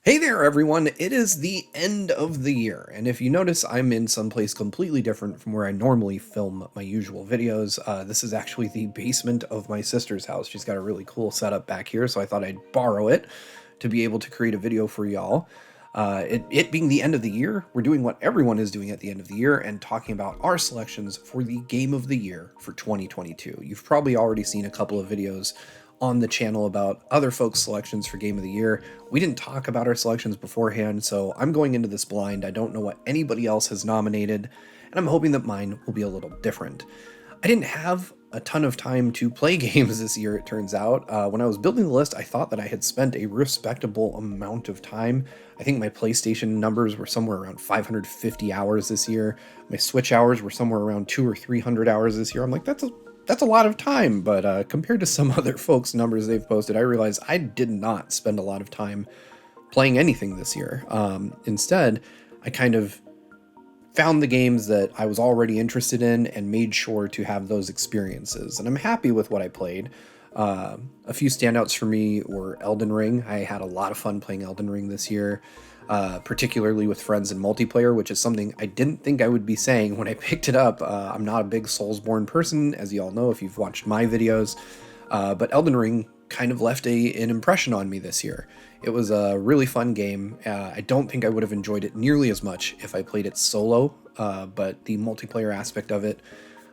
Hey there, everyone. It is the end of the year, and if you notice, I'm in someplace completely different from where I normally film my usual videos. This is actually the basement of my sister's house. She's got a really cool setup back here, so I thought I'd borrow it to be able to create a video for y'all. It being the end of the year, we're doing what everyone is doing at the end of the year and talking about our selections for the game of the year for 2022. You've probably already seen a couple of videos on the channel about other folks' selections for game of the year. We didn't talk about our selections beforehand, so I'm going into this blind. I don't know what anybody else has nominated, and I'm hoping that mine will be a little different. I didn't have a ton of time to play games this year, it turns out. When I was building the list, I thought that I had spent a respectable amount of time. I think my PlayStation numbers were somewhere around 550 hours this year. My Switch hours were somewhere around 200 or 300 hours this year. I'm like, that's a lot of time, but compared to some other folks' numbers they've posted, I realized I did not spend a lot of time playing anything this year. Instead, I kind of found the games that I was already interested in and made sure to have those experiences. And I'm happy with what I played. A few standouts for me were Elden Ring. I had a lot of fun playing Elden Ring this year, particularly with friends and multiplayer, which is something I didn't think I would be saying when I picked it up. I'm not a big Soulsborne person, as you all know if you've watched my videos, but Elden Ring kind of left an impression on me this year. It was a really fun game. I don't think I would have enjoyed it nearly as much if I played it solo, but the multiplayer aspect of it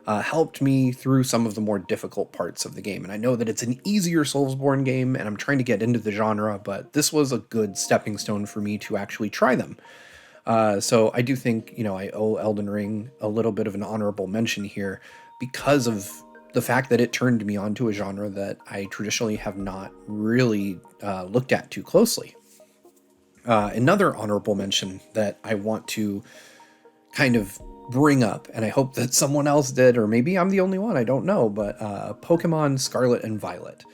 helped me through some of the more difficult parts of the game. And I know that it's an easier Soulsborne game, and I'm trying to get into the genre, but this was a good stepping stone for me to actually try them. So I do think, I owe Elden Ring a little bit of an honorable mention here because of the fact that it turned me onto a genre that I traditionally have not really looked at too closely. Another honorable mention that I want to kind of bring up, and I hope that someone else did, or maybe I'm the only one, I don't know, but Pokemon Scarlet and Violet.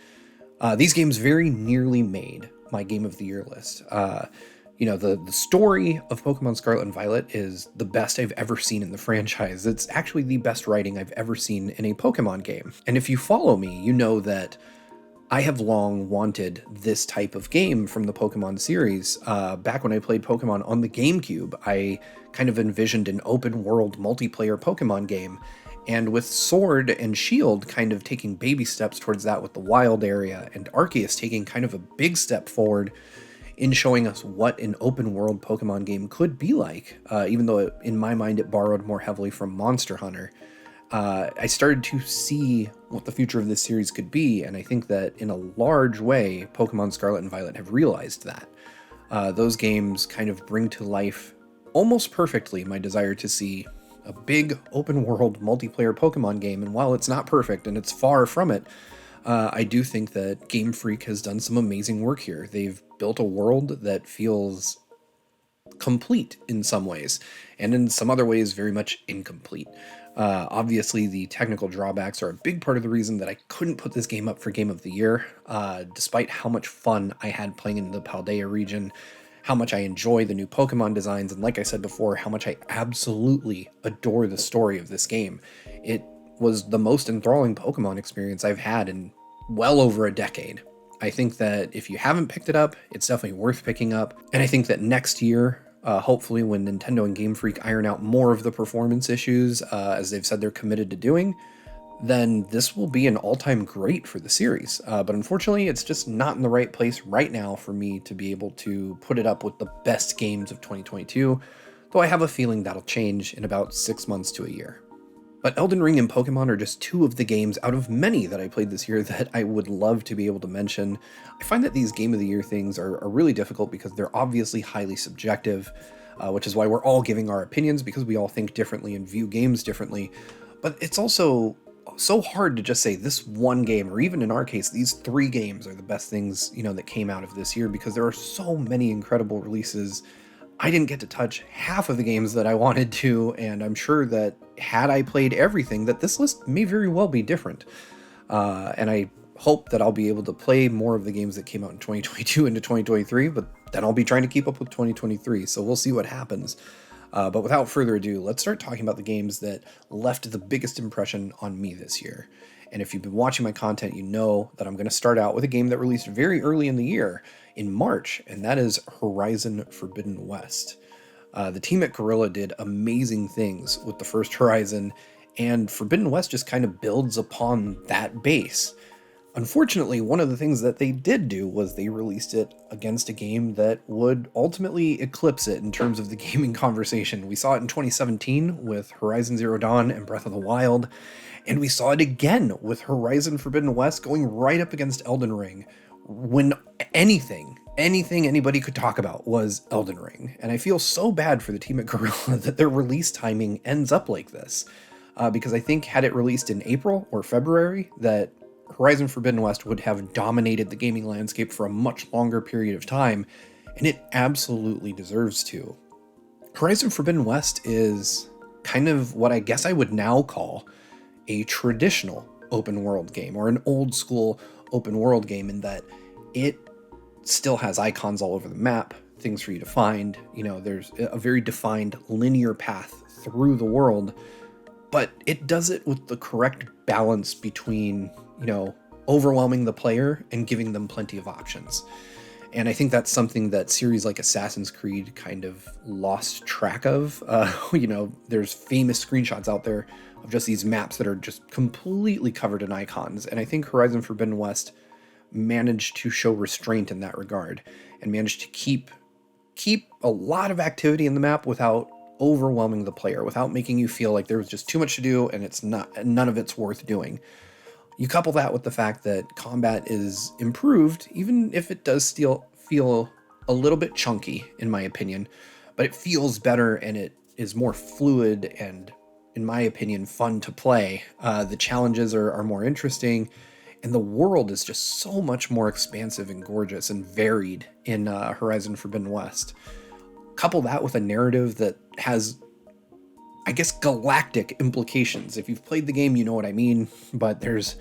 These games very nearly made my Game of the Year list. The story of Pokemon Scarlet and Violet is the best I've ever seen in the franchise. It's actually the best writing I've ever seen in a Pokemon game. And if you follow me, you know that I have long wanted this type of game from the Pokemon series. Back when I played Pokemon on the GameCube, I kind of envisioned an open world multiplayer Pokemon game. And with Sword and Shield kind of taking baby steps towards that with the wild area, and Arceus taking kind of a big step forward in showing us what an open world Pokemon game could be like, even though in my mind it borrowed more heavily from Monster Hunter. I started to see what the future of this series could be, and I think that in a large way, Pokemon Scarlet and Violet have realized that. Those games kind of bring to life almost perfectly my desire to see a big open world multiplayer Pokemon game, and while it's not perfect and it's far from it, I do think that Game Freak has done some amazing work here. They've built a world that feels complete in some ways, and in some other ways very much incomplete. Obviously, the technical drawbacks are a big part of the reason that I couldn't put this game up for Game of the Year, despite how much fun I had playing in the Paldea region, how much I enjoy the new Pokemon designs, and like I said before, how much I absolutely adore the story of this game. It was the most enthralling Pokemon experience I've had in well over a decade. I think that if you haven't picked it up, it's definitely worth picking up. And I think that next year, hopefully when Nintendo and Game Freak iron out more of the performance issues, as they've said they're committed to doing, then this will be an all-time great for the series. But unfortunately, it's just not in the right place right now for me to be able to put it up with the best games of 2022, though I have a feeling that'll change in about 6 months to a year. But Elden Ring and Pokemon are just two of the games out of many that I played this year that I would love to be able to mention. I find that these Game of the Year things are really difficult because they're obviously highly subjective, which is why we're all giving our opinions because we all think differently and view games differently. But it's also so hard to just say this one game, or even in our case, these three games are the best things, that came out of this year, because there are so many incredible releases. I didn't get to touch half of the games that I wanted to, and I'm sure that had I played everything, that this list may very well be different. And I hope that I'll be able to play more of the games that came out in 2022 into 2023, but then I'll be trying to keep up with 2023, so we'll see what happens. But without further ado, let's start talking about the games that left the biggest impression on me this year. And if you've been watching my content, you know that I'm going to start out with a game that released very early in the year, in March, and that is Horizon Forbidden West. The team at Guerrilla did amazing things with the first Horizon, and Forbidden West just kind of builds upon that base. Unfortunately, one of the things that they did do was they released it against a game that would ultimately eclipse it in terms of the gaming conversation. We saw it in 2017 with Horizon Zero Dawn and Breath of the Wild, and we saw it again with Horizon Forbidden West going right up against Elden Ring when anything anybody could talk about was Elden Ring. And I feel so bad for the team at Guerrilla that their release timing ends up like this. Because I think had it released in April or February, that Horizon Forbidden West would have dominated the gaming landscape for a much longer period of time, and it absolutely deserves to. Horizon Forbidden West is kind of what I guess I would now call a traditional open world game, or an old school open world game, in that it still has icons all over the map, things for you to find. There's a very defined linear path through the world, but it does it with the correct balance between, overwhelming the player and giving them plenty of options. And I think that's something that series like Assassin's Creed kind of lost track of. There's famous screenshots out there of just these maps that are just completely covered in icons. And I think Horizon Forbidden West managed to show restraint in that regard and managed to keep a lot of activity in the map without overwhelming the player, without making you feel like there was just too much to do and none of it's worth doing. You couple that with the fact that combat is improved, even if it does still feel a little bit chunky, in my opinion, but it feels better and it is more fluid and, in my opinion, fun to play. The challenges are more interesting, and the world is just so much more expansive and gorgeous and varied in Horizon Forbidden West. Couple that with a narrative that has, I guess, galactic implications. If you've played the game, you know what I mean, but there's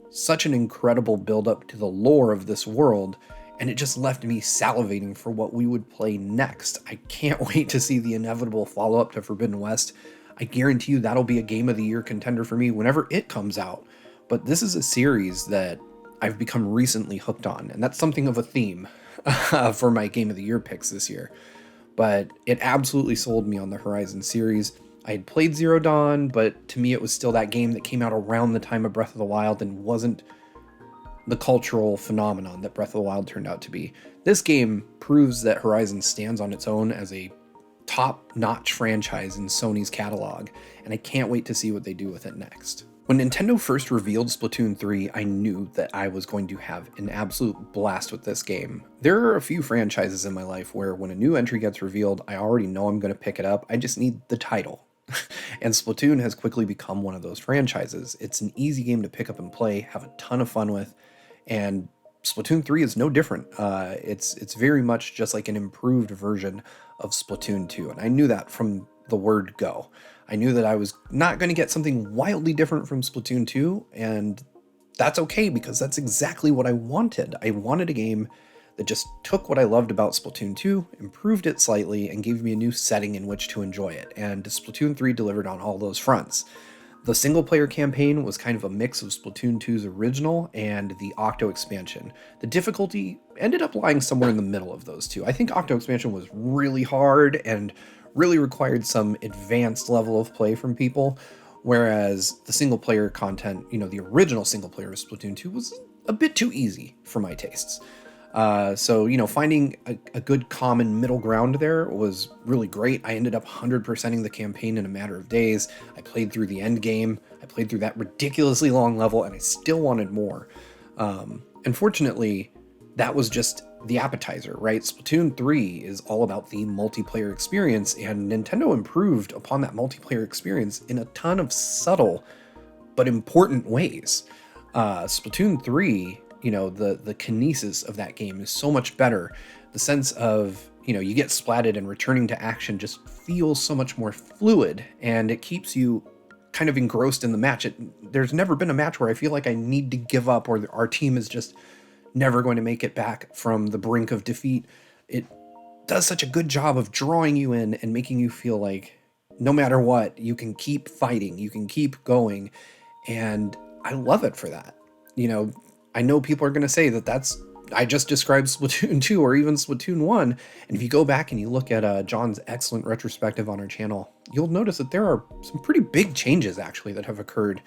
such an incredible build-up to the lore of this world, and it just left me salivating for what we would play next. I can't wait to see the inevitable follow-up to Forbidden West. I guarantee you that'll be a Game of the Year contender for me whenever it comes out. But this is a series that I've become recently hooked on, and that's something of a theme for my Game of the Year picks this year. But it absolutely sold me on the Horizon series. I had played Zero Dawn, but to me it was still that game that came out around the time of Breath of the Wild and wasn't the cultural phenomenon that Breath of the Wild turned out to be. This game proves that Horizon stands on its own as a top-notch franchise in Sony's catalog, and I can't wait to see what they do with it next. When Nintendo first revealed Splatoon 3, I knew that I was going to have an absolute blast with this game. There are a few franchises in my life where when a new entry gets revealed, I already know I'm going to pick it up. I just need the title. And Splatoon has quickly become one of those franchises. It's an easy game to pick up and play, have a ton of fun with, and Splatoon 3 is no different. It's very much just like an improved version of Splatoon 2, and I knew that from the word go. I knew that I was not going to get something wildly different from Splatoon 2, and that's okay because that's exactly what I wanted. I wanted a game that just took what I loved about Splatoon 2, improved it slightly, and gave me a new setting in which to enjoy it, and Splatoon 3 delivered on all those fronts. The single-player campaign was kind of a mix of Splatoon 2's original and the Octo expansion. The difficulty ended up lying somewhere in the middle of those two. I think Octo expansion was really hard and really required some advanced level of play from people, whereas the single-player content, the original single-player of Splatoon 2 was a bit too easy for my tastes. So finding a good common middle ground there was really great. I ended up 100%ing the campaign in a matter of days. I played through the end game. I played through that ridiculously long level, and I still wanted more. Unfortunately, that was just the appetizer, right? Splatoon 3 is all about the multiplayer experience, and Nintendo improved upon that multiplayer experience in a ton of subtle but important ways. Splatoon 3, the kinesis of that game is so much better. The sense of, you get splatted and returning to action just feels so much more fluid, and it keeps you kind of engrossed in the match. There's never been a match where I feel like I need to give up or our team is just never going to make it back from the brink of defeat. It does such a good job of drawing you in and making you feel like no matter what, you can keep fighting, you can keep going. And I love it for that. You know, I know people are going to say that I just described Splatoon 2 or even Splatoon 1. And if you go back and you look at John's excellent retrospective on our channel, you'll notice that there are some pretty big changes actually that have occurred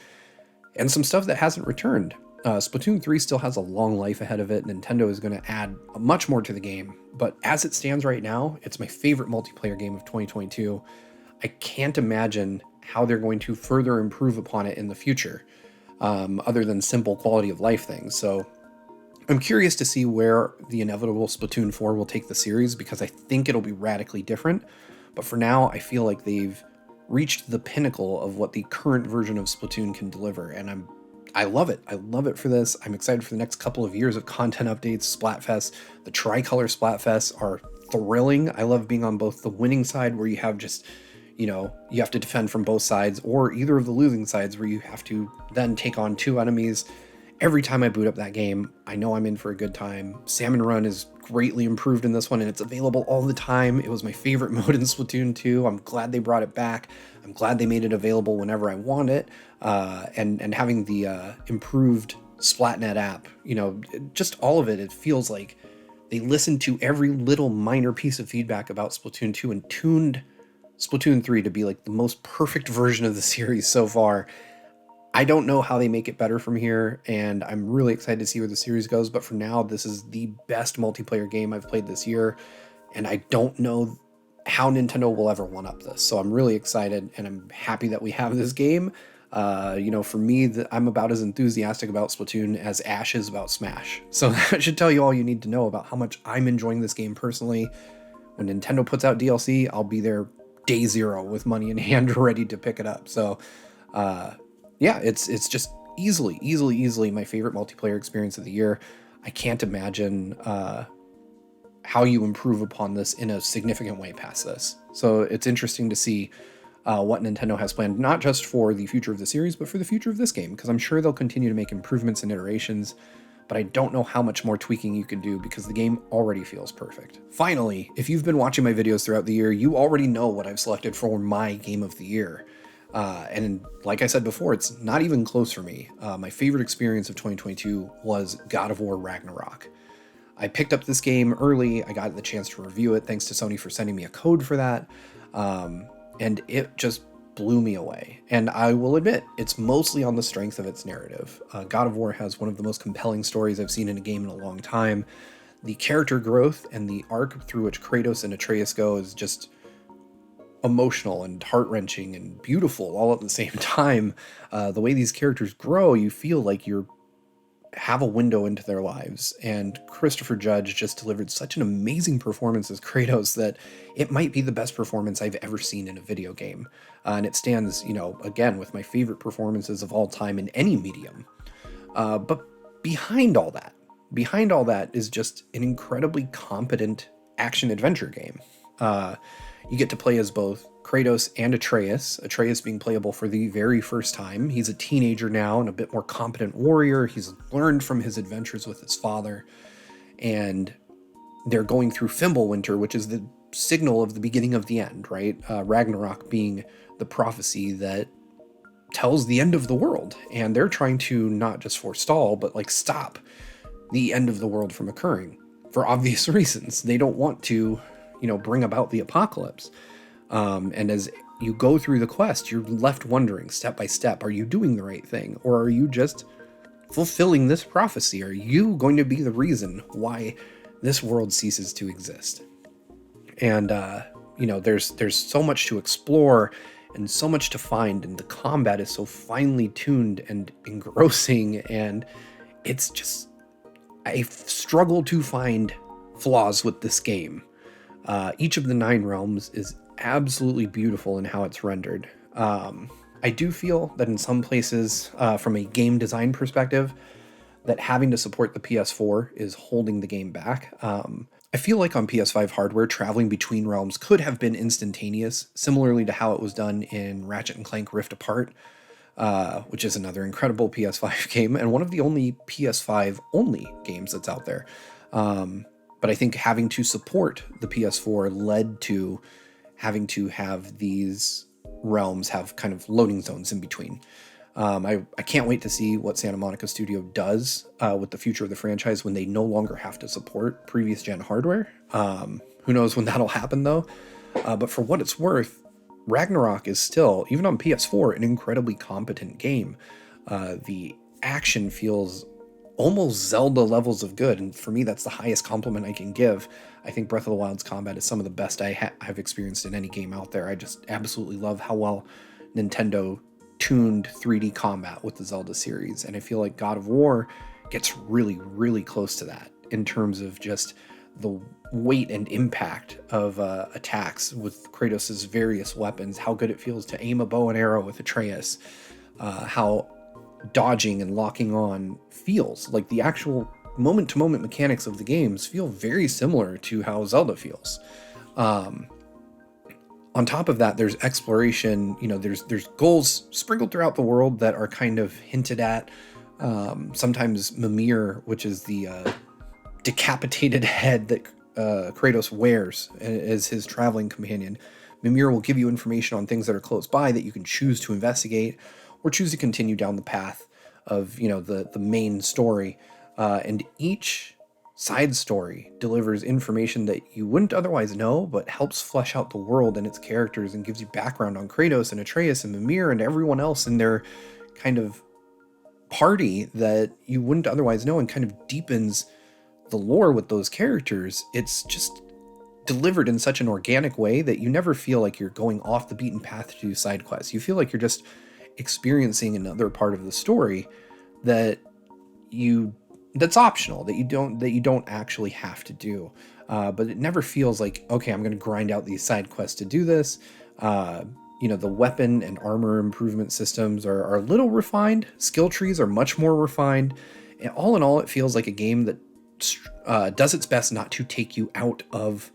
and some stuff that hasn't returned. Splatoon 3 still has a long life ahead of it. Nintendo is going to add much more to the game. But as it stands right now, it's my favorite multiplayer game of 2022. I can't imagine how they're going to further improve upon it in the future, other than simple quality of life things. So I'm curious to see where the inevitable Splatoon 4 will take the series, because I think it'll be radically different. But for now, I feel like they've reached the pinnacle of what the current version of Splatoon can deliver, and I love it. I love it for this. I'm excited for the next couple of years of content updates. Splatfest, the tricolor Splatfests are thrilling. I love being on both the winning side, where you have just, you know, you have to defend from both sides, or either of the losing sides where you have to then take on 2 enemies. Every time I boot up that game, I know I'm in for a good time. Salmon Run is greatly improved in this one, and it's available all the time. It was my favorite mode in Splatoon 2. I'm glad they brought it back. I'm glad they made it available whenever I want it. And having the improved Splatnet app, you know, just all of it, it feels like they listened to every little minor piece of feedback about Splatoon 2 and tuned Splatoon 3 to be like the most perfect version of the series so far. I don't know how they make it better from here, and I'm really excited to see where the series goes, but for now, this is the best multiplayer game I've played this year, and I don't know how Nintendo will ever one-up this, so I'm really excited, and I'm happy that we have this game. You know, for me, I'm about as enthusiastic about Splatoon as Ash is about Smash, so that should tell you all you need to know about how much I'm enjoying this game personally. When Nintendo puts out DLC, I'll be there day zero with money in hand ready to pick it up, so yeah, it's just easily my favorite multiplayer experience of the year. I can't imagine how you improve upon this in a significant way past this. So it's interesting to see what Nintendo has planned, not just for the future of the series, but for the future of this game, because I'm sure they'll continue to make improvements and iterations, but I don't know how much more tweaking you can do because the game already feels perfect. Finally, if you've been watching my videos throughout the year, you already know what I've selected for my game of the year. And like I said before, it's not even close for me. My favorite experience of 2022 was God of War Ragnarok. I picked up this game early. I got the chance to review it. Thanks to Sony for sending me a code for that. And it just blew me away. And I will admit, it's mostly on the strength of its narrative. God of War has one of the most compelling stories I've seen in a game in a long time. The character growth and the arc through which Kratos and Atreus go is just emotional and heart-wrenching and beautiful all at the same time. The way these characters grow, you feel like you have a window into their lives, and Christopher Judge just delivered such an amazing performance as Kratos that it might be the best performance I've ever seen in a video game. And it stands, you know, again, with my favorite performances of all time in any medium. But behind all that is just an incredibly competent action-adventure game. You get to play as both Kratos and Atreus being playable for the very first time. He's a teenager now and a bit more competent warrior. He's learned from his adventures with his father, and they're going through Fimbulwinter, which is the signal of the beginning of the end, right? Ragnarok being the prophecy that tells the end of the world, and they're trying to not just forestall, but like stop the end of the world from occurring for obvious reasons. They don't want to, you know, bring about the apocalypse. And as you go through the quest, you're left wondering step by step, are you doing the right thing? Or are you just fulfilling this prophecy? Are you going to be the reason why this world ceases to exist? And, you know, there's so much to explore and so much to find, and the combat is so finely tuned and engrossing, and it's just, I struggle to find flaws with this game. Each of the 9 realms is absolutely beautiful in how it's rendered. I do feel that in some places, from a game design perspective, that having to support the PS4 is holding the game back. I feel like on PS5 hardware, traveling between realms could have been instantaneous, similarly to how it was done in Ratchet & Clank Rift Apart, which is another incredible PS5 game, and one of the only PS5 only games that's out there. But I think having to support the PS4 led to having to have these realms have kind of loading zones in between. I can't wait to see what Santa Monica Studio does with the future of the franchise when they no longer have to support previous gen hardware. Who knows when that'll happen though? But for what it's worth, Ragnarok is still, even on PS4, an incredibly competent game. The action feels almost Zelda levels of good, and for me, that's the highest compliment I can give. I think Breath of the Wild's combat is some of the best I've experienced in any game out there. I just absolutely love how well Nintendo tuned 3D combat with the Zelda series, and I feel like God of War gets really, really close to that in terms of just the weight and impact of attacks with Kratos' various weapons, how good it feels to aim a bow and arrow with Atreus, how dodging and locking on feels. Like the actual moment-to-moment mechanics of the games feel very similar to how Zelda feels. On top of that, there's exploration. There's goals sprinkled throughout the world that are kind of hinted at. Sometimes Mimir, which is the decapitated head that Kratos wears as his traveling companion. Mimir will give you information on things that are close by that you can choose to investigate or choose to continue down the path of, the main story. And each side story delivers information that you wouldn't otherwise know, but helps flesh out the world and its characters and gives you background on Kratos and Atreus and Mimir and everyone else in their kind of party that you wouldn't otherwise know, and kind of deepens the lore with those characters. It's just delivered in such an organic way that you never feel like you're going off the beaten path to do side quests. You feel like you're just experiencing another part of the story that's optional, that you don't actually have to do. But it never feels like, okay, I'm going to grind out these side quests to do this. The weapon and armor improvement systems are a little refined. Skill trees are much more refined. And all in all, it feels like a game that does its best not to take you out of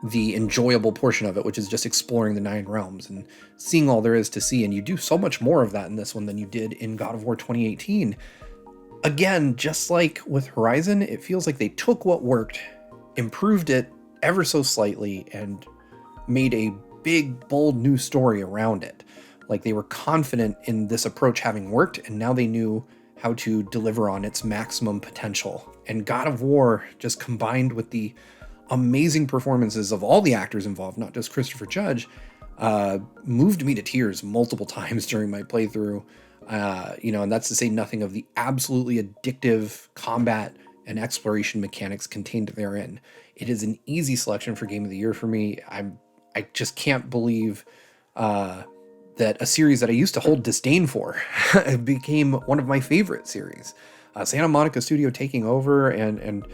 the enjoyable portion of it, which is just exploring the 9 realms and seeing all there is to see. And you do so much more of that in this one than you did in God of War 2018. Again, just like with Horizon, it feels like they took what worked, improved it ever so slightly, and made a big, bold new story around it. Like they were confident in this approach having worked, and now they knew how to deliver on its maximum potential. And God of War, just combined with the amazing performances of all the actors involved, not just Christopher Judge, moved me to tears multiple times during my playthrough. And that's to say nothing of the absolutely addictive combat and exploration mechanics contained therein. It is an easy selection for Game of the Year for me. I just can't believe that a series that I used to hold disdain for became one of my favorite series. Santa Monica Studio taking over and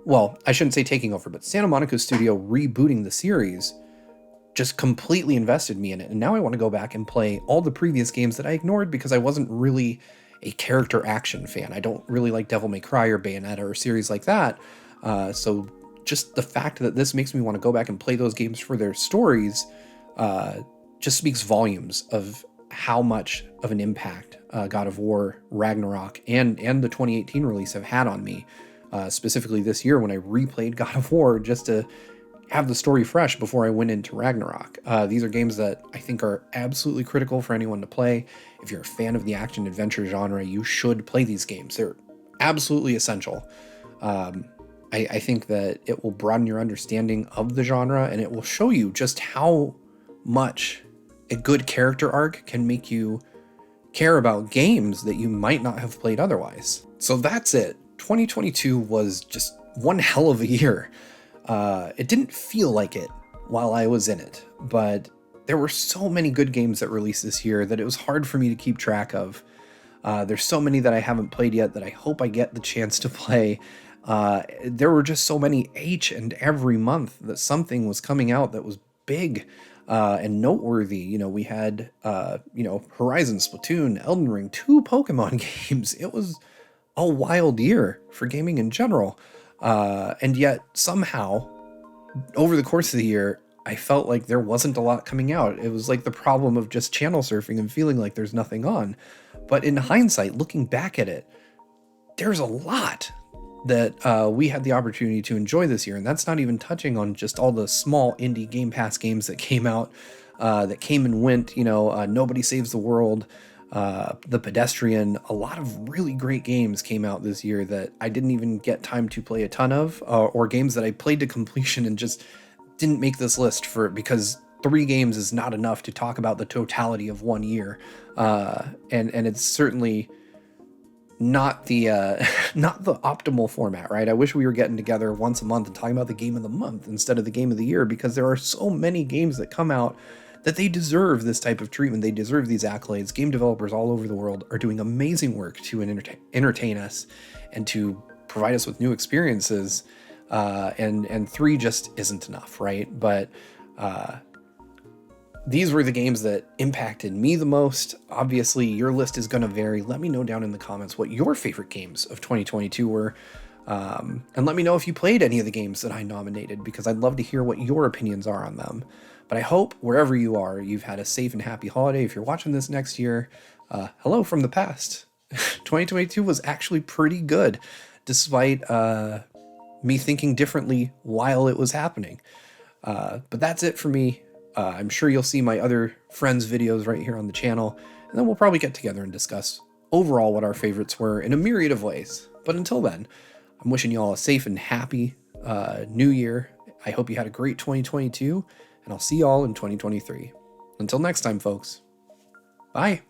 well, I shouldn't say taking over, but Santa Monica Studio rebooting the series just completely invested me in it. And now I want to go back and play all the previous games that I ignored because I wasn't really a character action fan. I don't really like Devil May Cry or Bayonetta or series like that. So just the fact that this makes me want to go back and play those games for their stories just speaks volumes of how much of an impact God of War, Ragnarok, and the 2018 release have had on me. Specifically this year when I replayed God of War just to have the story fresh before I went into Ragnarok. These are games that I think are absolutely critical for anyone to play. If you're a fan of the action-adventure genre, you should play these games. They're absolutely essential. I think that it will broaden your understanding of the genre, and it will show you just how much a good character arc can make you care about games that you might not have played otherwise. So that's it. 2022 was just one hell of a year. It didn't feel like it while I was in it, but there were so many good games that released this year that it was hard for me to keep track of. There's so many that I haven't played yet that I hope I get the chance to play. There were just so many each and every month that something was coming out that was big and noteworthy. We had Horizon, Splatoon, Elden Ring, 2 Pokemon games. It was a wild year for gaming in general. And yet somehow over the course of the year, I felt like there wasn't a lot coming out. It was like the problem of just channel surfing and feeling like there's nothing on. But in hindsight, looking back at it, there's a lot that we had the opportunity to enjoy this year. And that's not even touching on just all the small indie Game Pass games that came out, that came and went. Nobody Saves the World, The Pedestrian. A lot of really great games came out this year that I didn't even get time to play a ton of, or games that I played to completion and just didn't make this list because 3 games is not enough to talk about the totality of one year. And it's certainly not the not the optimal format, right? I wish we were getting together once a month and talking about the game of the month instead of the game of the year, because there are so many games that come out that they deserve this type of treatment. They deserve these accolades. Game developers all over the world are doing amazing work to entertain us and to provide us with new experiences. And 3 just isn't enough, right? But these were the games that impacted me the most. Obviously, your list is going to vary. Let me know down in the comments what your favorite games of 2022 were. And let me know if you played any of the games that I nominated, because I'd love to hear what your opinions are on them. But I hope wherever you are, you've had a safe and happy holiday. If you're watching this next year, hello from the past. 2022 was actually pretty good, despite me thinking differently while it was happening. But that's it for me. I'm sure you'll see my other friends' videos right here on the channel, and then we'll probably get together and discuss overall what our favorites were in a myriad of ways. But until then, I'm wishing you all a safe and happy new year. I hope you had a great 2022, and I'll see you all in 2023. Until next time, folks. Bye.